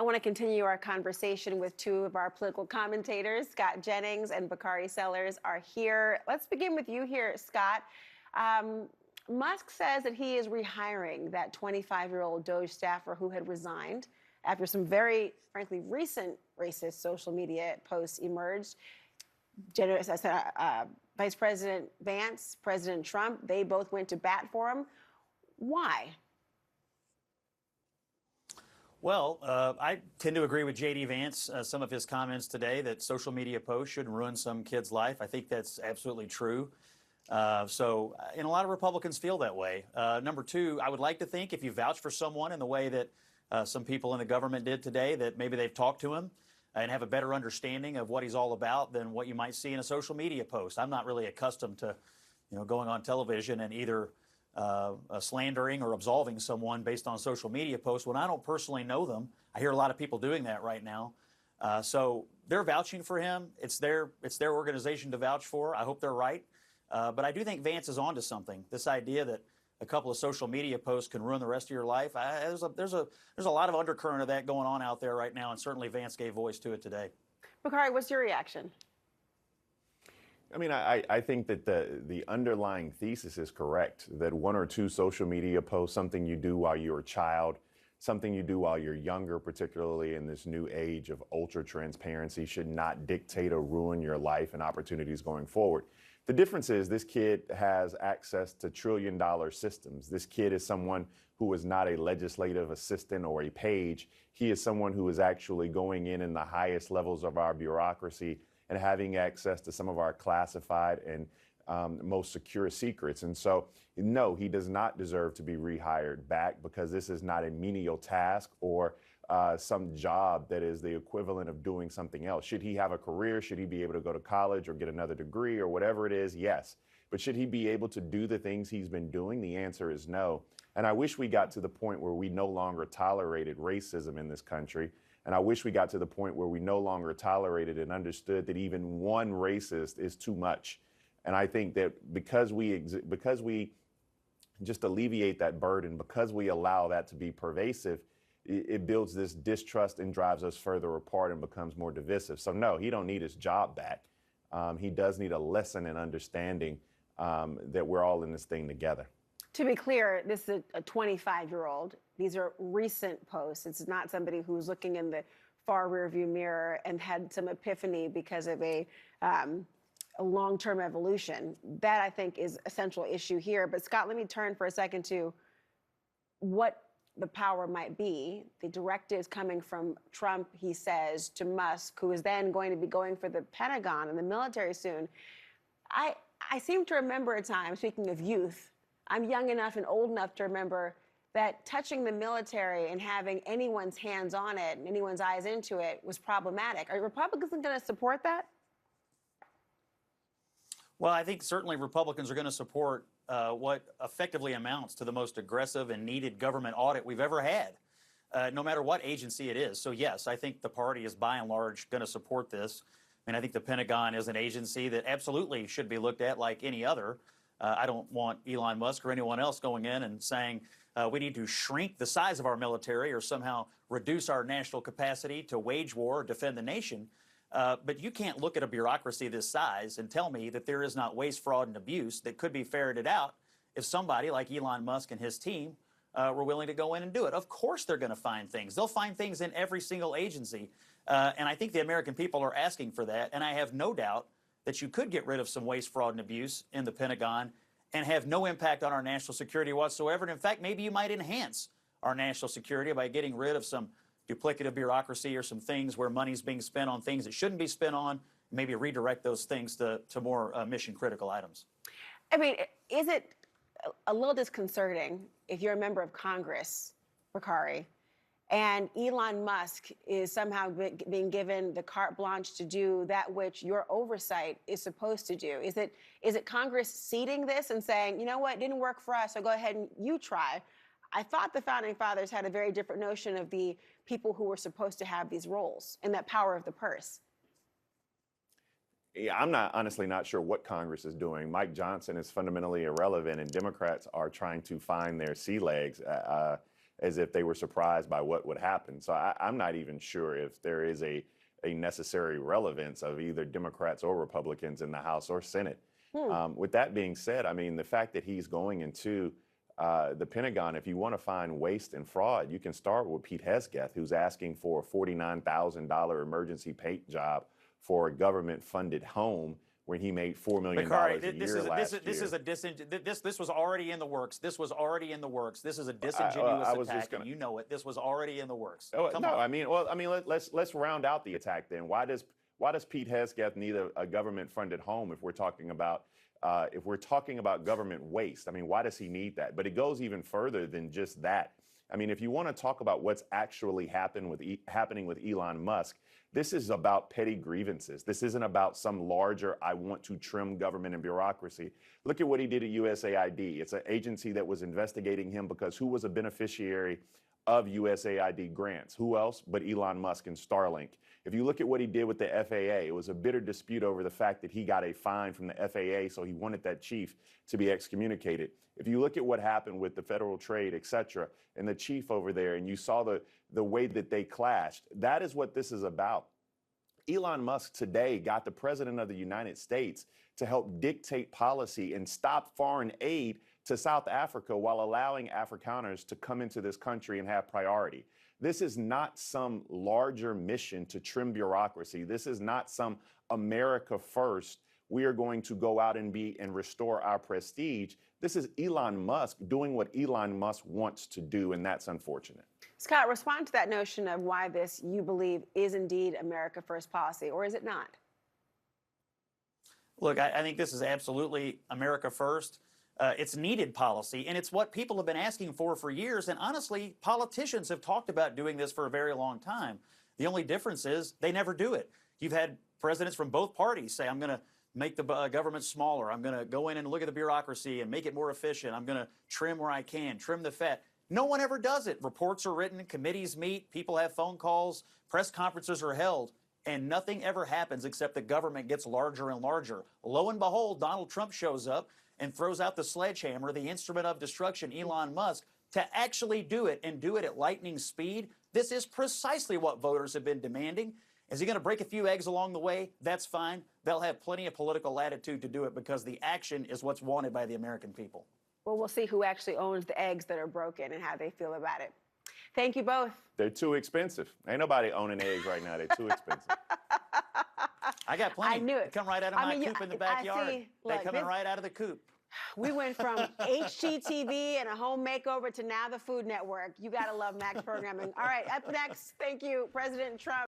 I want to continue our conversation with two of our political commentators. Scott Jennings and Bakari Sellers are here. Let's begin with you here, Scott. Musk says that he is rehiring that 25-year-old Doge staffer who had resigned after some very, frankly, recent racist social media posts emerged. Vice President Vance, President Trump, they both went to bat for him. Why? Well, I tend to agree with J.D. Vance, some of his comments today that social media posts shouldn't ruin some kid's life. I think that's absolutely true. And a lot of Republicans feel that way. Number two, I would like to think if you vouch for someone in the way that some people in the government did today, that maybe they've talked to him and have a better understanding of what he's all about than what you might see in a social media post. I'm not really accustomed to, going on television and either slandering or absolving someone based on social media posts when I don't personally know them. I hear a lot of people doing that right now. So they're vouching for him. It's their organization to vouch for. I hope they're right. But I do think Vance is onto something. This idea that a couple of social media posts can ruin the rest of your life. There's a lot of undercurrent of that going on out there right now, and certainly Vance gave voice to it today. Bakari, what's your reaction? I mean, I think that the underlying thesis is correct, that one or two social media posts, something you do while you're a child, something you do while you're younger, particularly in this new age of ultra transparency, should not dictate or ruin your life and opportunities going forward. The difference is this kid has access to trillion-dollar systems. This kid is someone who is not a legislative assistant or a page. He is someone who is actually going in the highest levels of our bureaucracy and having access to some of our classified and most secure secrets. And so, no, he does not deserve to be rehired back, because this is not a menial task or some job that is the equivalent of doing something else. Should he have a career? Should he be able to go to college or get another degree or whatever it is? Yes. But should he be able to do the things he's been doing? The answer is no. And I wish we got to the point where we no longer tolerated racism in this country. And I wish we got to the point where we no longer tolerated and understood that even one racist is too much. And I think that because we just alleviate that burden, because we allow that to be pervasive, it builds this distrust and drives us further apart and becomes more divisive. So no, he don't need his job back. He does need a lesson in understanding that we're all in this thing together. To be clear, this is a 25-year-old. These are recent posts. It's not somebody who's looking in the far rearview mirror and had some epiphany because of a long-term evolution. That, I think, is a central issue here. But Scott, let me turn for a second to what the power might be. The directives coming from Trump, he says, to Musk, who is then going to be going for the Pentagon and the military soon. I seem to remember a time, speaking of youth, I'm young enough and old enough to remember that touching the military and having anyone's hands on it and anyone's eyes into it was problematic. Are Republicans going to support that? Well, I think certainly Republicans are going to support what effectively amounts to the most aggressive and needed government audit we've ever had, no matter what agency it is. So, yes, I think the party is by and large going to support this. I mean, I think the Pentagon is an agency that absolutely should be looked at like any other. I don't want Elon Musk or anyone else going in and saying we need to shrink the size of our military or somehow reduce our national capacity to wage war or defend the nation. But you can't look at a bureaucracy this size and tell me that there is not waste, fraud, and abuse that could be ferreted out if somebody like Elon Musk and his team were willing to go in and do it. Of course they're going to find things. They'll find things in every single agency. And I think the American people are asking for that. And I have no doubt that you could get rid of some waste, fraud, and abuse in the Pentagon and have no impact on our national security whatsoever. And in fact, maybe you might enhance our national security by getting rid of some duplicative bureaucracy or some things where money's being spent on things it shouldn't be spent on, maybe redirect those things to more mission-critical items. I mean, is it a little disconcerting if you're a member of Congress, Bakari, and Elon Musk is somehow being given the carte blanche to do that which your oversight is supposed to do? Is it Congress ceding this and saying, you know what, it didn't work for us, so go ahead and you try? I thought the Founding Fathers had a very different notion of the people who were supposed to have these roles and that power of the purse. Yeah, I'm honestly not sure what Congress is doing. Mike Johnson is fundamentally irrelevant, and Democrats are trying to find their sea legs. as if they were surprised by what would happen. So I'm not even sure if there is a necessary relevance of either Democrats or Republicans in the House or Senate. With that being said, I mean, the fact that he's going into the Pentagon, if you want to find waste and fraud, you can start with Pete Hegseth, who's asking for a $49,000 emergency paint job for a government-funded home when he made $4 million Bakari, a year last year. This was already in the works. This was already in the works. This is a disingenuous attack, and you know it. This was already in the works. Come on. I mean, let's round out the attack then. Why does Pete Hegseth need a government-funded home if we're talking about government waste? I mean, why does he need that? But it goes even further than just that. I mean, if you want to talk about what's actually happening with Elon Musk, this is about petty grievances. This isn't about some larger, I want to trim government and bureaucracy. Look at what he did at USAID. It's an agency that was investigating him because who was a beneficiary of USAID grants? Who else but Elon Musk and Starlink? If you look at what he did with the FAA, it was a bitter dispute over the fact that he got a fine from the FAA, so he wanted that chief to be excommunicated. If you look at what happened with the Federal Trade, et cetera, and the chief over there, and you saw the way that they clashed, that is what this is about. Elon Musk today got the president of the United States to help dictate policy and stop foreign aid to South Africa while allowing Afrikaners to come into this country and have priority. This is not some larger mission to trim bureaucracy. This is not some America first. We are going to go out and restore our prestige. This is Elon Musk doing what Elon Musk wants to do, and that's unfortunate. Scott, respond to that notion of why this, you believe, is indeed America first policy, or is it not? Look, I think this is absolutely America first. It's needed policy, and it's what people have been asking for years. And honestly, politicians have talked about doing this for a very long time. The only difference is they never do it. You've had presidents from both parties say, I'm going to make the government smaller. I'm going to go in and look at the bureaucracy and make it more efficient. I'm going to trim where I can, trim the fat. No one ever does it. Reports are written, committees meet, people have phone calls, press conferences are held, and nothing ever happens except the government gets larger and larger. Lo and behold, Donald Trump shows up and throws out the sledgehammer, the instrument of destruction, Elon Musk, to actually do it and do it at lightning speed. This is precisely what voters have been demanding. Is he going to break a few eggs along the way? That's fine. They'll have plenty of political latitude to do it because the action is what's wanted by the American people. Well, we'll see who actually owns the eggs that are broken and how they feel about it. Thank you both. They're too expensive. Ain't nobody owning eggs right now. They're too expensive. I got plenty. I knew it. They come right out of my coop in the backyard. They come in right out of the coop. We went from HGTV and a home makeover to now the Food Network. You got to love Max programming. All right, up next, thank you, President Trump.